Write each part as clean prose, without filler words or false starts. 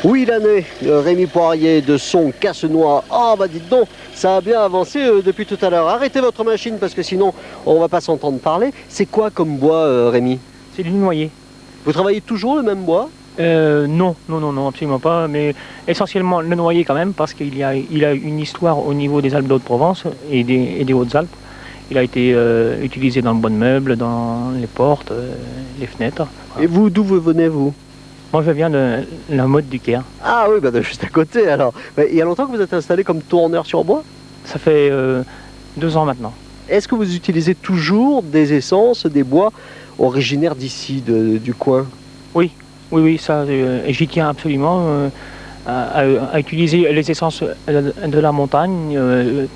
Où il en est, Rémi Poirier, de son casse-noix? Ah bah dites donc, ça a bien avancé depuis tout à l'heure. Arrêtez votre machine parce que sinon on va pas s'entendre parler. C'est quoi comme bois, Rémi? C'est du noyer. Vous travaillez toujours le même bois? Non, absolument pas, mais essentiellement le noyer quand même, parce qu'il a une histoire au niveau des Alpes de Haute-Provence et des Hautes-Alpes. Il a été utilisé dans le bois de meubles, dans les portes, les fenêtres. Voilà. Et vous, d'où vous venez, vous? Moi, je viens de la Motte du Caire. Ah oui, bah, juste à côté alors. Mais il y a longtemps que vous êtes installé comme tourneur sur bois? Ça fait 2 ans maintenant. Est-ce que vous utilisez toujours des essences, des bois originaires d'ici, du coin? Oui, ça, j'y tiens absolument à utiliser les essences de la montagne,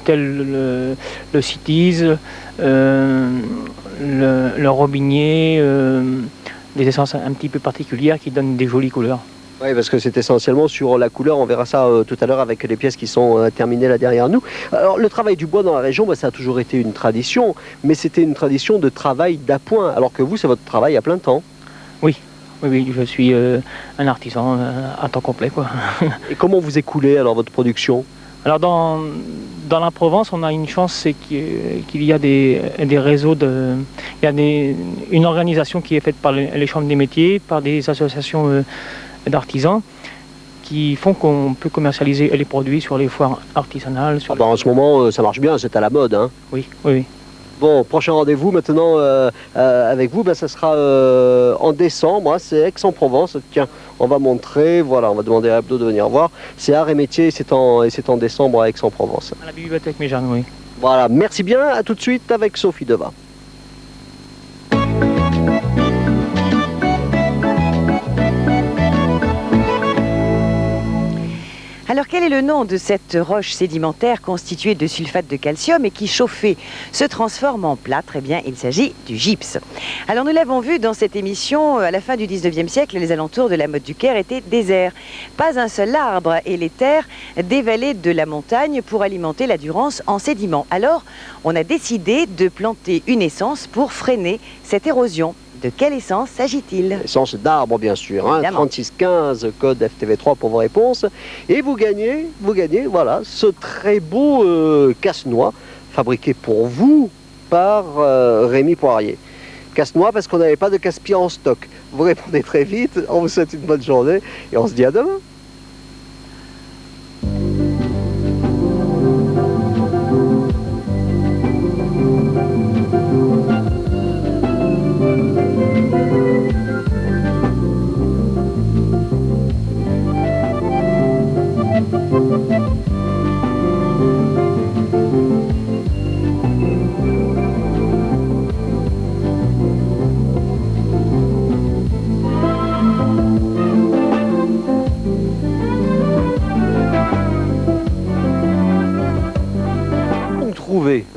telles le cytise, le robinier, des essences un petit peu particulières qui donnent des jolies couleurs. Oui, parce que c'est essentiellement sur la couleur, on verra ça tout à l'heure avec les pièces qui sont terminées là derrière nous. Alors le travail du bois dans la région, bah, ça a toujours été une tradition, mais c'était une tradition de travail d'appoint, alors que vous, c'est votre travail à plein temps. Oui, je suis un artisan à temps complet, quoi. Et comment vous écoulez alors votre production? Alors dans la Provence, on a une chance, c'est qu'il y a des réseaux une organisation qui est faite par les chambres des métiers, par des associations d'artisans, qui font qu'on peut commercialiser les produits sur les foires artisanales. En ce moment, ça marche bien, c'est à la mode, hein. Oui. Bon, prochain rendez-vous maintenant avec vous, ça sera en décembre, hein, c'est Aix-en-Provence. Tiens, on va montrer, voilà, on va demander à Abdo de venir voir. C'est Art et Métier, c'est en décembre à Aix-en-Provence. À la bibliothèque Méjeanne, oui. Voilà, merci bien, à tout de suite avec Sophie Deva. Alors quel est le nom de cette roche sédimentaire constituée de sulfate de calcium et qui, chauffée, se transforme en plâtre? Eh bien, il s'agit du gypse. Alors nous l'avons vu dans cette émission, à la fin du 19e siècle, les alentours de la Motte du Caire étaient déserts. Pas un seul arbre et les terres dévalaient de la montagne pour alimenter la Durance en sédiments. Alors, on a décidé de planter une essence pour freiner cette érosion. De quelle essence s'agit-il? Essence d'arbre, bien sûr, hein, 3615, code FTV3 pour vos réponses. Et vous gagnez, voilà, ce très beau casse-noix, fabriqué pour vous par Rémi Poirier. Casse-noix parce qu'on n'avait pas de casse-pied en stock. Vous répondez très vite, on vous souhaite une bonne journée et on se dit à demain.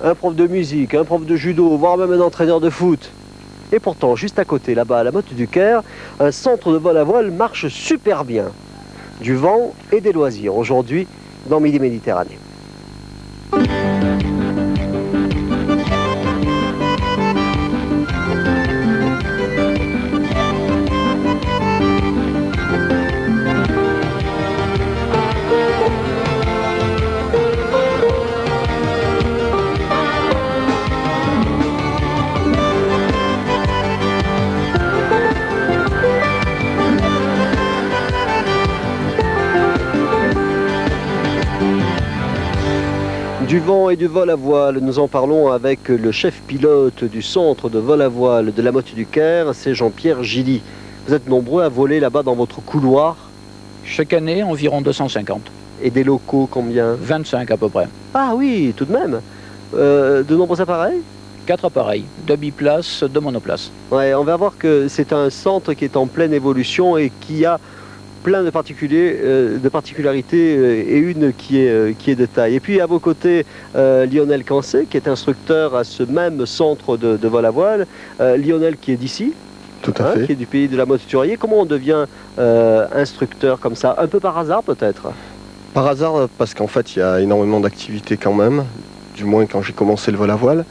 Un prof de musique, un prof de judo, voire même un entraîneur de foot. Et pourtant, juste à côté, là-bas, à la Motte du Caire, un centre de vol à voile marche super bien. Du vent et des loisirs, aujourd'hui, dans Midi Méditerranée. Du vent et du vol à voile, nous en parlons avec le chef pilote du centre de vol à voile de la Motte du Caire, c'est Jean-Pierre Gilly. Vous êtes nombreux à voler là-bas dans votre couloir? Chaque année, environ 250. Et des locaux, combien? 25 à peu près. Ah oui, tout de même. De nombreux appareils? 4 appareils, 2 biplaces, 2 monoplaces. Ouais, on va voir que c'est un centre qui est en pleine évolution et qui a plein de particularités et une qui est de taille. Et puis à vos côtés, Lionel Cancé, qui est instructeur à ce même centre de vol à voile. Lionel qui est d'ici. Tout à fait. Qui est du pays de la Motte-Turier. Comment on devient instructeur comme ça? Un peu par hasard peut-être? Par hasard, parce qu'en fait, il y a énormément d'activités quand même, du moins quand j'ai commencé le vol à voile.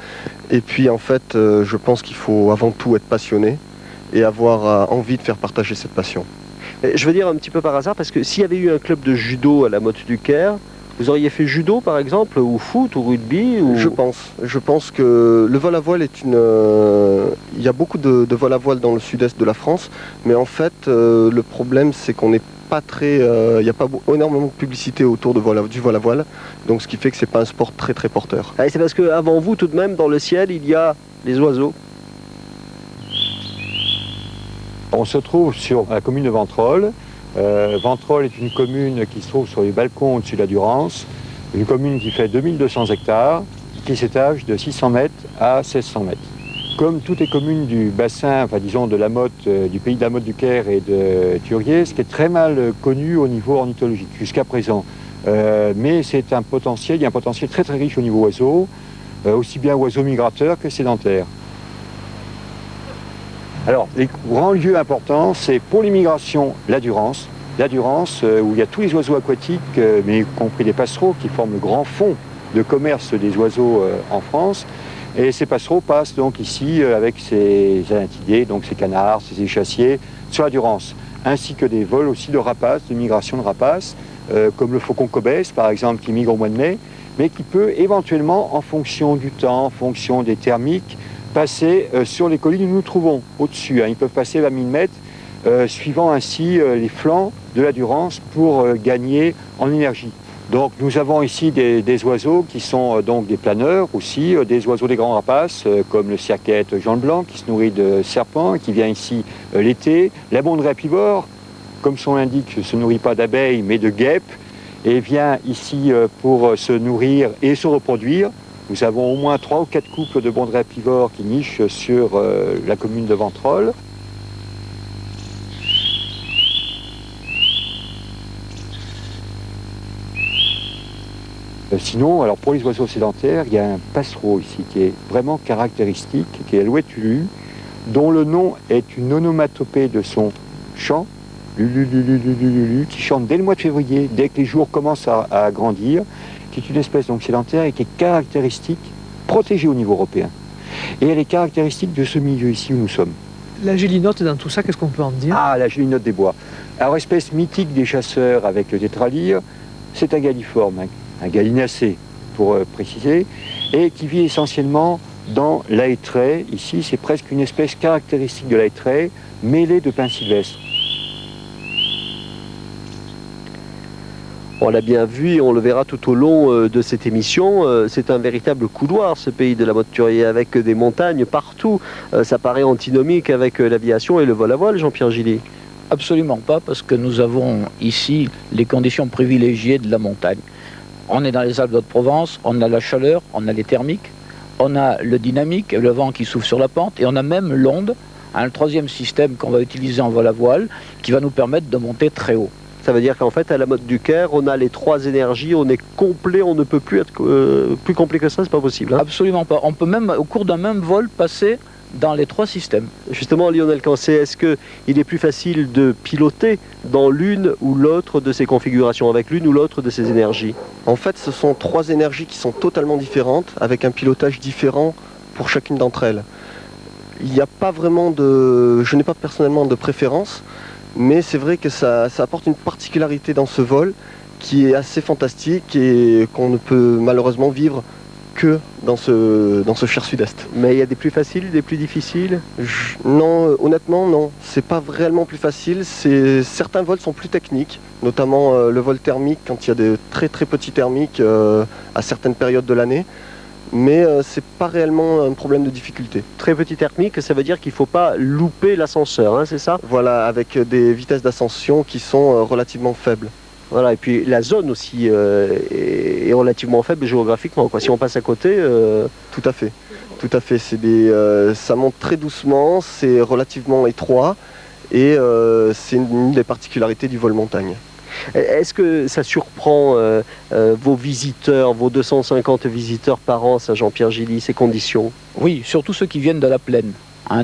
Et puis en fait, je pense qu'il faut avant tout être passionné et avoir envie de faire partager cette passion. Je veux dire un petit peu par hasard, parce que s'il y avait eu un club de judo à la Motte du Caire, vous auriez fait judo par exemple, ou foot, ou rugby ou... Je pense que le vol à voile est une... Il y a beaucoup de vol à voile dans le sud-est de la France, mais en fait le problème c'est qu'on n'est pas très... il n'y a pas énormément de publicité autour du vol à voile, donc ce qui fait que c'est pas un sport très très porteur. Ah, c'est parce qu'avant vous, tout de même, dans le ciel, il y a les oiseaux. On se trouve sur la commune de Ventrolle. Ventrolle est une commune qui se trouve sur les balcons au-dessus de la Durance, une commune qui fait 2200 hectares, qui s'étage de 600 mètres à 1600 mètres. Comme toutes les communes du bassin, enfin disons de la Motte, du pays de la Motte du Caire et de Turier, ce qui est très mal connu au niveau ornithologique jusqu'à présent. Mais c'est un potentiel, il y a un potentiel très très riche au niveau oiseaux, aussi bien oiseaux migrateurs que sédentaires. Alors, les grands lieux importants, c'est pour l'immigration la Durance. La Durance, où il y a tous les oiseaux aquatiques, mais y compris les passereaux, qui forment le grand fond de commerce des oiseaux en France. Et ces passereaux passent donc ici avec ces anatidés, donc ces canards, ces échassiers, sur la Durance. Ainsi que des vols aussi de rapaces, de migration de rapaces, comme le faucon cobès, par exemple, qui migre au mois de mai, mais qui peut éventuellement, en fonction du temps, en fonction des thermiques, passer sur les collines où nous nous trouvons, au-dessus. Ils peuvent passer à 1000 mètres, suivant ainsi les flancs de la Durance pour gagner en énergie. Donc nous avons ici des oiseaux qui sont donc des planeurs aussi, des oiseaux des grands rapaces, comme le cirquette Jean Blanc qui se nourrit de serpents et qui vient ici l'été. La bondrée apivore, comme son l'indique, ne se nourrit pas d'abeilles mais de guêpes et vient ici pour se nourrir et se reproduire. Nous avons au moins 3 ou 4 couples de bondrées apivores qui nichent sur la commune de Ventrolle. Sinon, alors pour les oiseaux sédentaires, il y a un passereau ici qui est vraiment caractéristique, qui est l'Alouette Lulu, dont le nom est une onomatopée de son chant, Lulu, qui chante dès le mois de février, dès que les jours commencent à grandir, qui est une espèce donc sédentaire et qui est caractéristique, protégée au niveau européen. Et elle est caractéristique de ce milieu ici où nous sommes. La gélinote dans tout ça, qu'est-ce qu'on peut en dire? Ah, la gélinote des bois. Alors, espèce mythique des chasseurs avec le tétralyre, c'est un galliforme, un gallinacé pour préciser, et qui vit essentiellement dans la hêtraie. Ici, c'est presque une espèce caractéristique de la hêtraie, mêlée de pins sylvestres. On l'a bien vu et on le verra tout au long de cette émission. C'est un véritable couloir, ce pays de la Motte-Turier, avec des montagnes partout. Ça paraît antinomique avec l'aviation et le vol à voile, Jean-Pierre Gilly. Absolument pas, parce que nous avons ici les conditions privilégiées de la montagne. On est dans les Alpes d'Haute-Provence, on a la chaleur, on a les thermiques, on a le dynamique, le vent qui souffle sur la pente, et on a même l'onde, le troisième système qu'on va utiliser en vol à voile, qui va nous permettre de monter très haut. Ça veut dire qu'en fait, à la Motte du Caire, on a les 3 énergies, on est complet, on ne peut plus être plus complet que ça, c'est pas possible. Hein. Absolument pas. On peut même, au cours d'un même vol, passer dans les 3 systèmes. Justement, Lionel Cancé, est-ce qu'il est plus facile de piloter dans l'une ou l'autre de ces configurations, avec l'une ou l'autre de ces énergies? En fait, ce sont 3 énergies qui sont totalement différentes, avec un pilotage différent pour chacune d'entre elles. Il n'y a pas vraiment de... Je n'ai pas personnellement de préférence, mais c'est vrai que ça apporte une particularité dans ce vol qui est assez fantastique et qu'on ne peut malheureusement vivre que dans ce cher sud-est. Mais il y a des plus faciles, des plus difficiles? Non, honnêtement non. C'est pas réellement plus facile. Certains vols sont plus techniques, notamment le vol thermique quand il y a des très très petits thermiques à certaines périodes de l'année. Mais c'est pas réellement un problème de difficulté. Très petit thermique, ça veut dire qu'il ne faut pas louper l'ascenseur, hein, c'est ça? Voilà, avec des vitesses d'ascension qui sont relativement faibles. Voilà, et puis la zone aussi est relativement faible géographiquement, quoi. Si on passe à côté... Tout à fait. Tout à fait. Ça monte très doucement, c'est relativement étroit et c'est une des particularités du vol montagne. Est-ce que ça surprend vos visiteurs, vos 250 visiteurs par an, ça, Jean-Pierre Gilly, ces conditions? Oui, surtout ceux qui viennent de la plaine.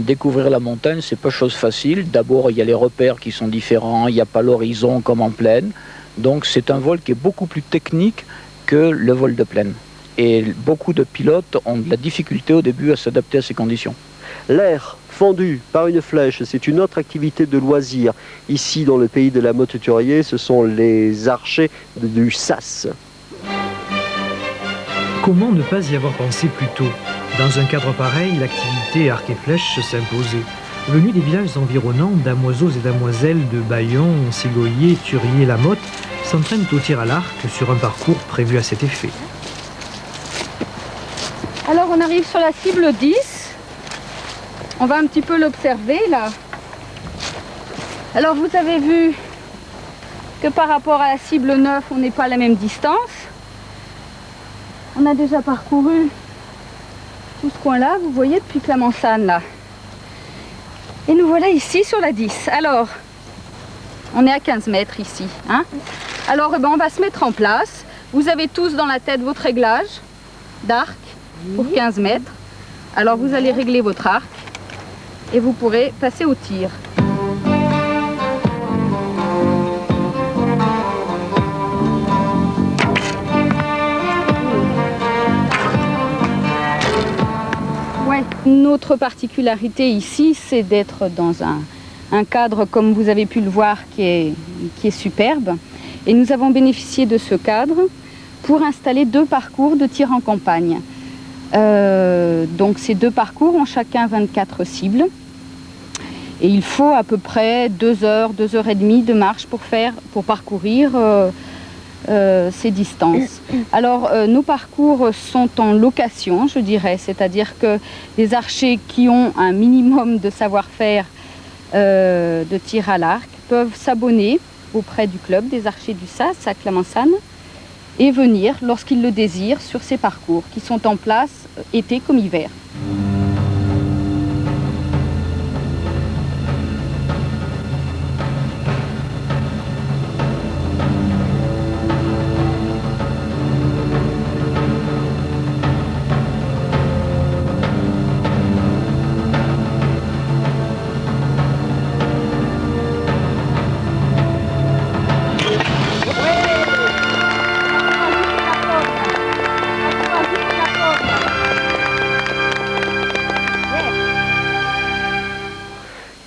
Découvrir la montagne, c'est pas chose facile. D'abord, il y a les repères qui sont différents, il n'y a pas l'horizon comme en plaine. Donc c'est un vol qui est beaucoup plus technique que le vol de plaine. Et beaucoup de pilotes ont de la difficulté au début à s'adapter à ces conditions. L'air fendu par une flèche, c'est une autre activité de loisir. Ici, dans le pays de la Motte-Thurier, ce sont les archers du sas. Comment ne pas y avoir pensé plus tôt? Dans un cadre pareil, l'activité arc et flèche s'imposait. Venus des villages environnants, damoiseaux et damoiselles de Bayon, Ségoyer, Thurier, La Motte s'entraînent au tir à l'arc sur un parcours prévu à cet effet. Alors on arrive sur la cible 10. On va un petit peu l'observer là. Alors vous avez vu que par rapport à la cible 9, on n'est pas à la même distance. On a déjà parcouru tout ce coin-là, vous voyez, depuis Clamensanne là. Et nous voilà ici sur la 10. Alors, on est à 15 mètres ici. Hein. Alors, on va se mettre en place. Vous avez tous dans la tête votre réglage d'arc pour 15 mètres. Alors, vous allez régler votre arc et vous pourrez passer au tir. Notre particularité ici, c'est d'être dans un cadre, comme vous avez pu le voir, qui est superbe. Et nous avons bénéficié de ce cadre pour installer 2 parcours de tir en campagne. Donc ces 2 parcours ont chacun 24 cibles. Et il faut à peu près 2 heures, 2 heures et demie de marche pour parcourir ces distances. Alors nos parcours sont en location, je dirais, c'est-à-dire que les archers qui ont un minimum de savoir-faire de tir à l'arc peuvent s'abonner auprès du club des archers du Sas à Clamensanne et venir, lorsqu'ils le désirent, sur ces parcours qui sont en place été comme hiver.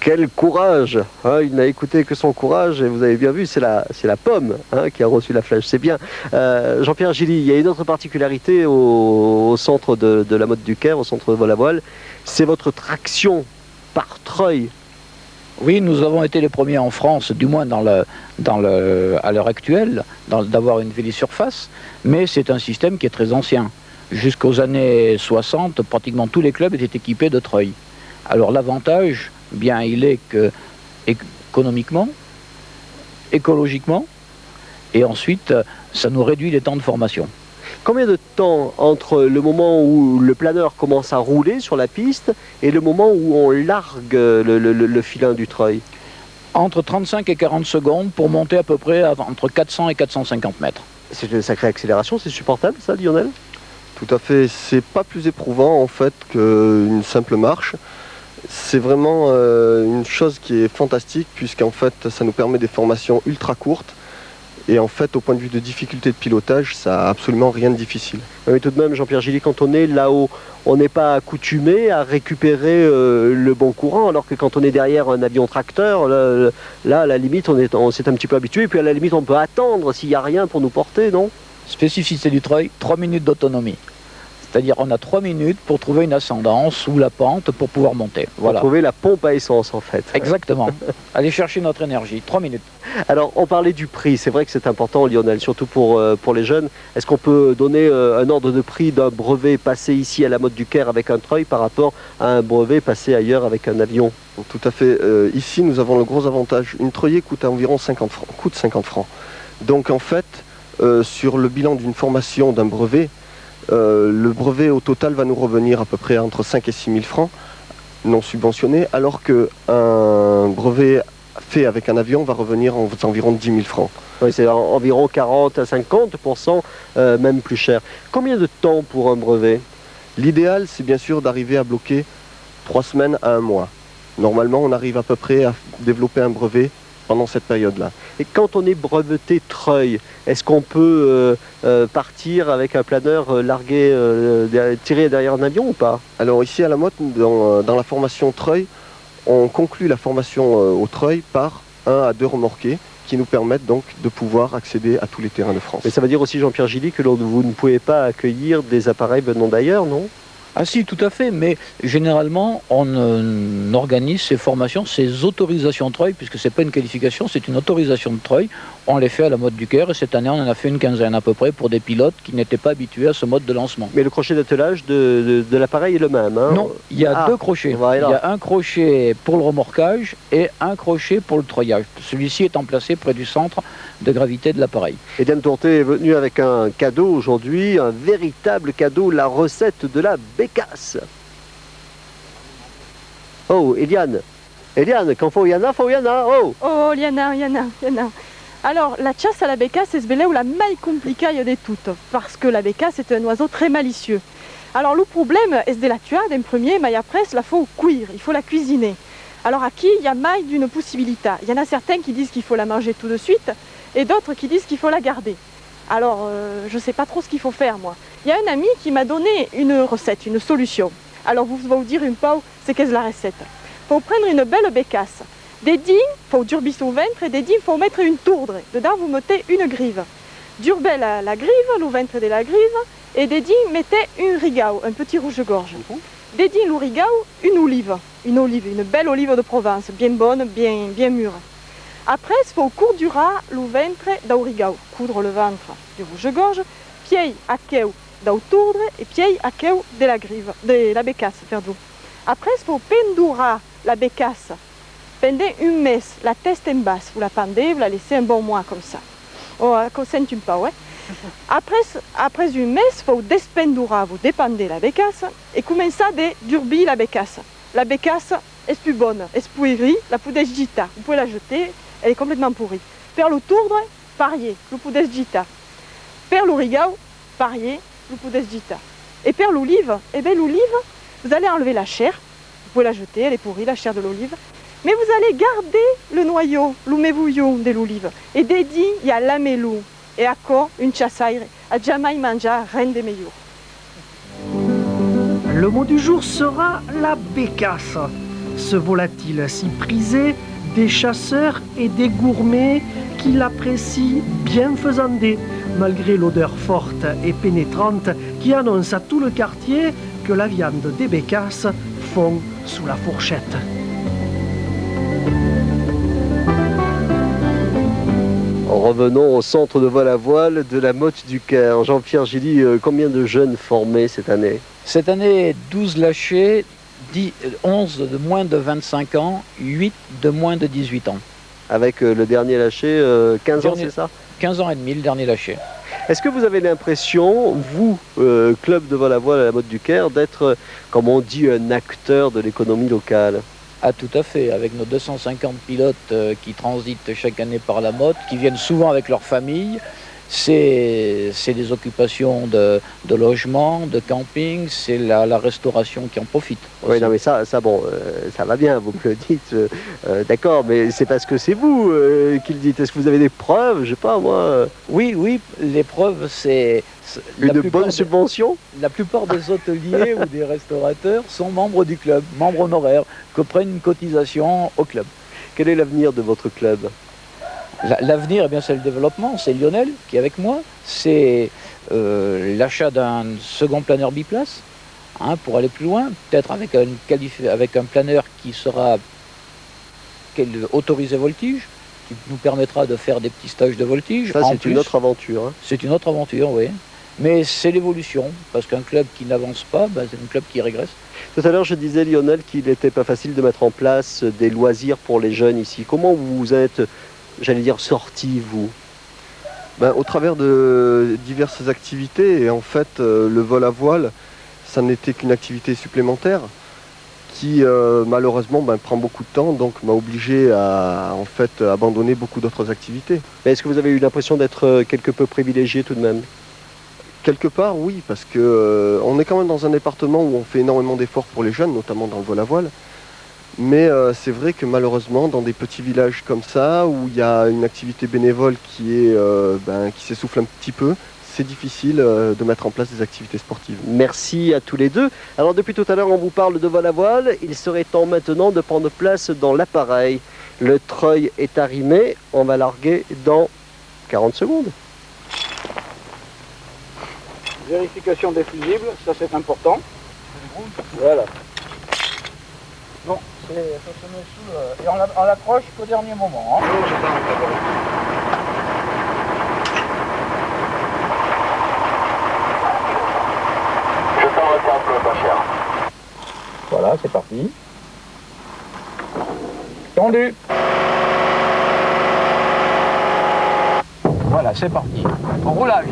Quel courage, hein, il n'a écouté que son courage et vous avez bien vu, c'est la pomme hein, qui a reçu la flèche, c'est bien. Jean-Pierre Gilly, il y a une autre particularité au centre de la Motte du Caire, au centre de vol à voile, c'est votre traction par treuil. Oui, nous avons été les premiers en France, du moins à l'heure actuelle, d'avoir une vélisurface, mais c'est un système qui est très ancien. Jusqu'aux années 60, pratiquement tous les clubs étaient équipés de treuil. Alors l'avantage, bien il est que économiquement, écologiquement, et ensuite ça nous réduit les temps de formation. Combien de temps entre le moment où le planeur commence à rouler sur la piste et le moment où on largue le filin du treuil? Entre 35 et 40 secondes pour monter à peu près entre 400 et 450 mètres. C'est une sacrée accélération, c'est supportable ça, Lionel? Tout à fait, c'est pas plus éprouvant en fait qu'une simple marche. C'est vraiment une chose qui est fantastique puisqu'en fait ça nous permet des formations ultra courtes et en fait au point de vue de difficulté de pilotage ça n'a absolument rien de difficile. Mais tout de même Jean-Pierre Gilly, quand on est là-haut, on n'est pas accoutumé à récupérer le bon courant alors que quand on est derrière un avion tracteur, là à la limite on s'est un petit peu habitué et puis à la limite on peut attendre s'il n'y a rien pour nous porter, non? Spécificité du treuil, 3 minutes d'autonomie. C'est-à-dire on a 3 minutes pour trouver une ascendance ou la pente pour pouvoir monter. Voilà. Pour trouver la pompe à essence en fait. Exactement. Aller chercher notre énergie, 3 minutes. Alors on parlait du prix, c'est vrai que c'est important Lionel, surtout pour les jeunes. Est-ce qu'on peut donner un ordre de prix d'un brevet passé ici à la Motte du Caire avec un treuil par rapport à un brevet passé ailleurs avec un avion? Tout à fait. Ici nous avons le gros avantage, une treuillée coûte environ 50 francs. Coûte 50 francs. Donc en fait, sur le bilan d'une formation d'un brevet, le brevet au total va nous revenir à peu près entre 5 et 6 000 francs non subventionnés, alors qu'un brevet fait avec un avion va revenir en environ 10 000 francs. Oui, c'est environ 40 à 50%, même plus cher. Combien de temps pour un brevet? L'idéal, c'est bien sûr d'arriver à bloquer 3 semaines à 1 mois. Normalement, on arrive à peu près à développer un brevet pendant cette période-là. Et quand on est breveté treuil, est-ce qu'on peut partir avec un planeur largué, tiré derrière un avion ou pas? Alors ici à la Motte, dans la formation treuil, on conclut la formation au treuil par 1 à 2 remorqués qui nous permettent donc de pouvoir accéder à tous les terrains de France. Mais ça veut dire aussi, Jean-Pierre Gilly, que vous ne pouvez pas accueillir des appareils venant d'ailleurs, non? Ah si, tout à fait, mais généralement, on organise ces formations, ces autorisations de treuil, puisque ce n'est pas une qualification, c'est une autorisation de treuil. On les fait à la Motte du Caire, et cette année, on en a fait une quinzaine à peu près pour des pilotes qui n'étaient pas habitués à ce mode de lancement. Mais le crochet d'attelage de l'appareil est le même, hein? Non, il y a 2 crochets. Voilà. Il y a un crochet pour le remorquage et un crochet pour le treuillage. Celui-ci étant placé près du centre de gravité de l'appareil. Et Diane Tourté est venue avec un cadeau aujourd'hui, un véritable cadeau, la recette de la bécasse. Oh, Eliane, quand faut y en a, oh! Oh, Liana. Alors, la chasse à la bécasse, c'est ce belé où la maille compliquée de toutes, parce que la bécasse est un oiseau très malicieux. Alors, le problème est de la tuer d'un premier, mais après, la faut cuire, il faut la cuisiner. Alors, à qui il y a maille d'une possibilité? Il y en a certains qui disent qu'il faut la manger tout de suite, et d'autres qui disent qu'il faut la garder. Alors, je ne sais pas trop ce qu'il faut faire, moi. Il y a un ami qui m'a donné une recette, une solution. Alors, vous allez vous dire une fois, c'est qu'est-ce la recette? Il faut prendre une belle bécasse. Des dînes, il faut durbisser au ventre, et des dînes, il faut mettre une tourdre. Dedans, vous mettez une grive. Durbez la grive, le ventre de la grive, et des dînes, mettez une rigao, un petit rouge-gorge. Des dînes, le rigao, une olive, une belle olive de Provence, bien bonne, bien mûre. Après, il faut coudre le ventre d'Aurigao, coudre le ventre du rouge-gorge, pied à queue d'Autourdre et pied à queue de la grive, de la bécasse, pardon. Après, il faut pendourer la bécasse pendant une messe, la tête en basse. Vous la pendez, vous la laissez un bon mois comme ça. Oh, consente un peu, ouais. Après une messe, il faut despendourer, vous dépendez la bécasse et commencer à durbir la bécasse. La bécasse est plus bonne, est plus aigrie, la poudre gita. Vous pouvez la jeter. Elle est complètement pourrie. Per le tourdre, parier, le poudre gita. Per l'origao, parier, le poudre gita. Et per l'olive, eh bien l'olive, vous allez enlever la chair, vous pouvez la jeter, elle est pourrie, la chair de l'olive. Mais vous allez garder le noyau, le mévouillon de l'olive. Et dédié, il y a l'amelou. Et à quoi une chassaire, à jamais manger reine des meilleurs. Le mot du jour sera la bécasse. Ce volatile si prisé des chasseurs et des gourmets qui l'apprécient bien faisandé, malgré l'odeur forte et pénétrante qui annonce à tout le quartier que la viande des bécasses fond sous la fourchette. Revenons au centre de vol à voile de la Motte du Caire. Jean-Pierre Gilly, combien de jeunes formés cette année? Cette année, 12 lâchés, 11 de moins de 25 ans, 8 de moins de 18 ans. Avec le dernier lâché, 15 ans, c'est ça? 15 ans et demi, le dernier lâché. Est-ce que vous avez l'impression, vous, club de vol à voile à la Motte du Caire, d'être, comme on dit, un acteur de l'économie locale? Ah, tout à fait, avec nos 250 pilotes qui transitent chaque année par la Motte, qui viennent souvent avec leur famille. C'est des occupations de logement, de camping, c'est la restauration qui en profite. Oui, non, mais ça va bien, vous me le dites, d'accord, mais c'est parce que c'est vous qui le dites. Est-ce que vous avez des preuves? Je sais pas, moi. Oui, les preuves, c'est... Une bonne subvention? La plupart des hôteliers ou des restaurateurs sont membres du club, membres honoraires, que prennent une cotisation au club. Quel est l'avenir de votre club? L'avenir, eh bien, c'est le développement. C'est Lionel qui est avec moi. C'est l'achat d'un second planeur biplace pour aller plus loin. Peut-être avec un planeur qui sera autorisé voltige, qui nous permettra de faire des petits stages de voltige. Ça, c'est une autre aventure. Hein. C'est une autre aventure, oui. Mais c'est l'évolution, parce qu'un club qui n'avance pas, c'est un club qui régresse. Tout à l'heure, je disais, Lionel, qu'il n'était pas facile de mettre en place des loisirs pour les jeunes ici. Comment vous êtes, j'allais dire, sortis, vous? Au travers de diverses activités, et en fait, le vol à voile, ça n'était qu'une activité supplémentaire qui, malheureusement, prend beaucoup de temps, donc m'a obligé à, en fait, abandonner beaucoup d'autres activités. Mais est-ce que vous avez eu l'impression d'être quelque peu privilégié tout de même? Quelque part, oui, parce que on est quand même dans un département où on fait énormément d'efforts pour les jeunes, notamment dans le vol à voile. Mais c'est vrai que malheureusement, dans des petits villages comme ça, où il y a une activité bénévole qui s'essouffle un petit peu, c'est difficile de mettre en place des activités sportives. Merci à tous les deux. Alors depuis tout à l'heure, on vous parle de vol à voile. Il serait temps maintenant de prendre place dans l'appareil. Le treuil est arrimé. On va larguer dans 40 secondes. Vérification des fusibles, ça c'est important. Voilà. Bon, ça se met sous et on l'accroche qu'au dernier moment. Hein. Voilà, c'est parti. Tendu. Voilà, c'est parti. Au roulage.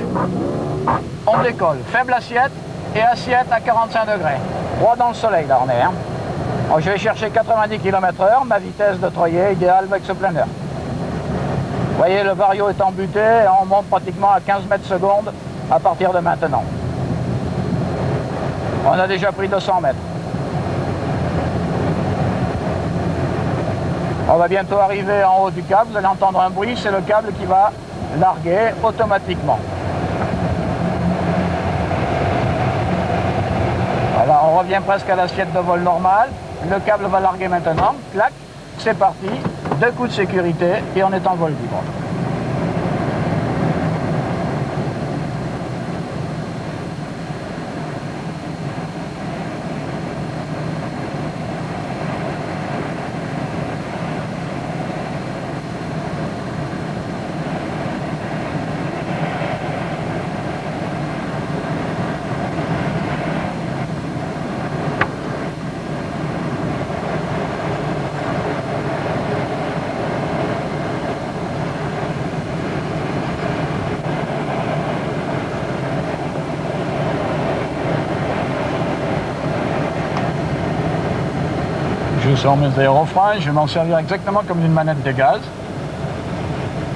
On décolle. Faible assiette et assiette à 45 degrés. Droit dans le soleil, là on est. Hein. Alors, je vais chercher 90 km/h, ma vitesse de treuillet idéale avec ce planeur. Vous voyez, le vario est embuté et on monte pratiquement à 15 mètres secondes à partir de maintenant. On a déjà pris 200 mètres. On va bientôt arriver en haut du câble, vous allez entendre un bruit, c'est le câble qui va larguer automatiquement. Voilà, on revient presque à l'assiette de vol normale. Le câble va larguer maintenant, clac, c'est parti, 2 coups de sécurité et on est en vol libre. Je sors mes aérofreins, je vais m'en servir exactement comme une manette de gaz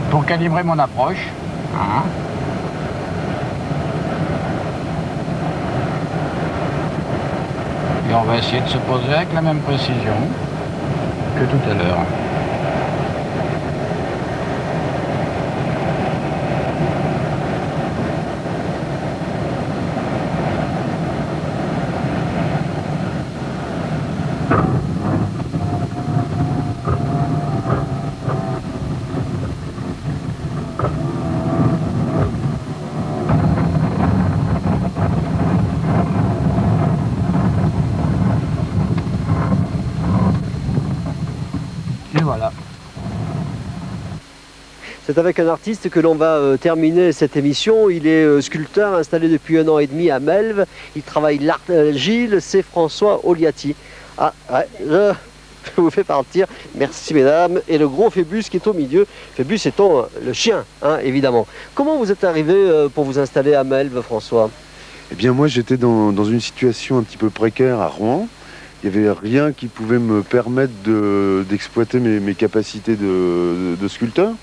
pour calibrer mon approche. Hein. Et on va essayer de se poser avec la même précision que tout à l'heure. Et voilà. C'est avec un artiste que l'on va terminer cette émission. Il est sculpteur installé depuis 1 an et demi à Melve. Il travaille l'argile, c'est François Oliati. Ah, ouais, je vous fais partir. Merci mesdames. Et le gros Phébus qui est au milieu. Phébus étant le chien, hein, évidemment. Comment vous êtes arrivé pour vous installer à Melve, François? Eh bien moi j'étais dans une situation un petit peu précaire à Rouen. Il n'y avait rien qui pouvait me permettre d'exploiter mes capacités de sculpteur.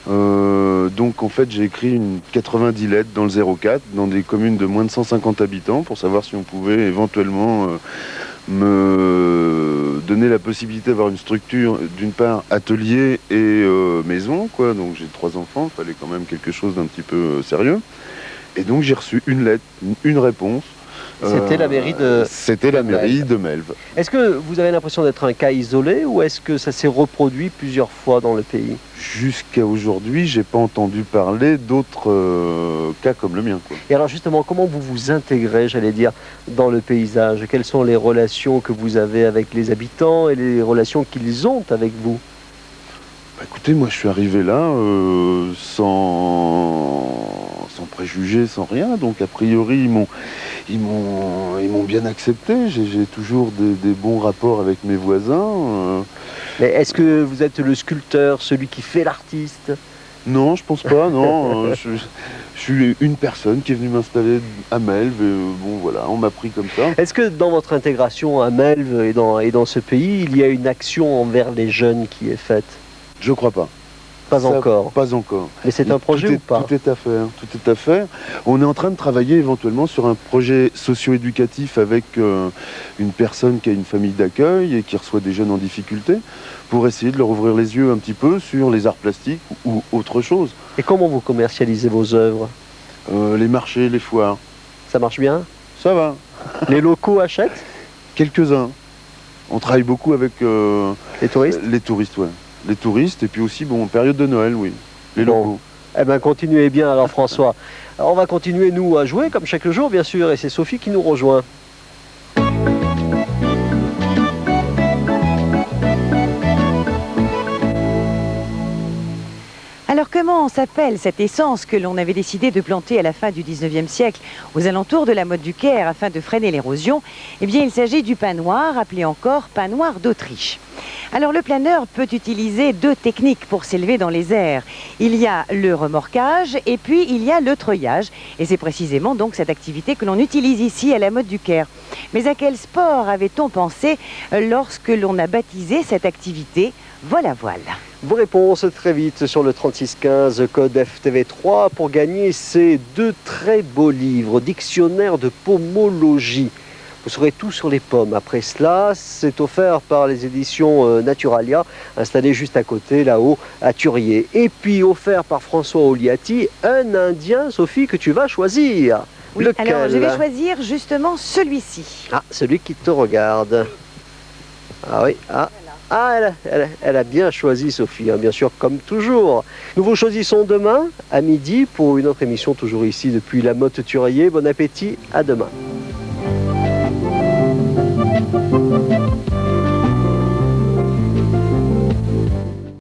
Donc en fait j'ai écrit une 90 lettres dans le 04, dans des communes de moins de 150 habitants, pour savoir si on pouvait éventuellement me donner la possibilité d'avoir une structure, d'une part atelier et maison, quoi. Donc j'ai 3 enfants, il fallait quand même quelque chose d'un petit peu sérieux. Et donc j'ai reçu une lettre, une réponse. C'était la mairie de... C'était la mairie de Melve. Est-ce que vous avez l'impression d'être un cas isolé ou est-ce que ça s'est reproduit plusieurs fois dans le pays? Jusqu'à aujourd'hui, j'ai pas entendu parler d'autres cas comme le mien, quoi. Et alors justement, comment vous vous intégrez, j'allais dire, dans le paysage? Quelles sont les relations que vous avez avec les habitants et les relations qu'ils ont avec vous? Bah, écoutez, moi je suis arrivé là sans préjugés, sans rien. Donc a priori, ils m'ont bien accepté. J'ai toujours des bons rapports avec mes voisins. Mais est-ce que vous êtes le sculpteur, celui qui fait l'artiste? Non, je pense pas, non. Je suis une personne qui est venue m'installer à Melve. Et, bon, voilà, on m'a pris comme ça. Est-ce que dans votre intégration à Melve et dans ce pays, il y a une action envers les jeunes qui est faite? Je crois pas. Pas encore. Pas encore. Mais c'est un projet ou pas? Tout est à faire, tout est à faire. On est en train de travailler éventuellement sur un projet socio-éducatif avec une personne qui a une famille d'accueil et qui reçoit des jeunes en difficulté, pour essayer de leur ouvrir les yeux un petit peu sur les arts plastiques ou autre chose. Et comment vous commercialisez vos œuvres? Les marchés, les foires. Ça marche bien? Ça va. Les locaux achètent? Quelques-uns. On travaille beaucoup avec les touristes? Les touristes, ouais. Les touristes, et puis aussi, bon, en période de Noël, oui. Les locaux. Eh bien, continuez bien alors, François. Alors, on va continuer, nous, à jouer, comme chaque jour, bien sûr, et c'est Sophie qui nous rejoint. Alors comment s'appelle cette essence que l'on avait décidé de planter à la fin du 19e siècle aux alentours de la motte du Caire afin de freiner l'érosion? Eh bien il s'agit du pin noir, appelé encore pin noir d'Autriche. Alors le planeur peut utiliser deux techniques pour s'élever dans les airs. Il y a le remorquage et puis il y a le treuillage. Et c'est précisément donc cette activité que l'on utilise ici à la motte du Caire. Mais à quel sport avait-on pensé lorsque l'on a baptisé cette activité vol à voile? Vos réponses très vite sur le 3615 code FTV3 pour gagner ces deux très beaux livres, Dictionnaire de pomologie. Vous saurez tout sur les pommes. Après cela, c'est offert par les éditions Naturalia, installées juste à côté, là-haut, à Turier. Et puis offert par François Oliati, un Indien, Sophie, que tu vas choisir. Oui, lequel? Alors je vais choisir justement celui-ci. Ah, celui qui te regarde. Ah oui, ah. Ah, elle a bien choisi, Sophie, hein, bien sûr, comme toujours. Nous vous choisissons demain, à midi, pour une autre émission, toujours ici, depuis la Motte Turier. Bon appétit, à demain.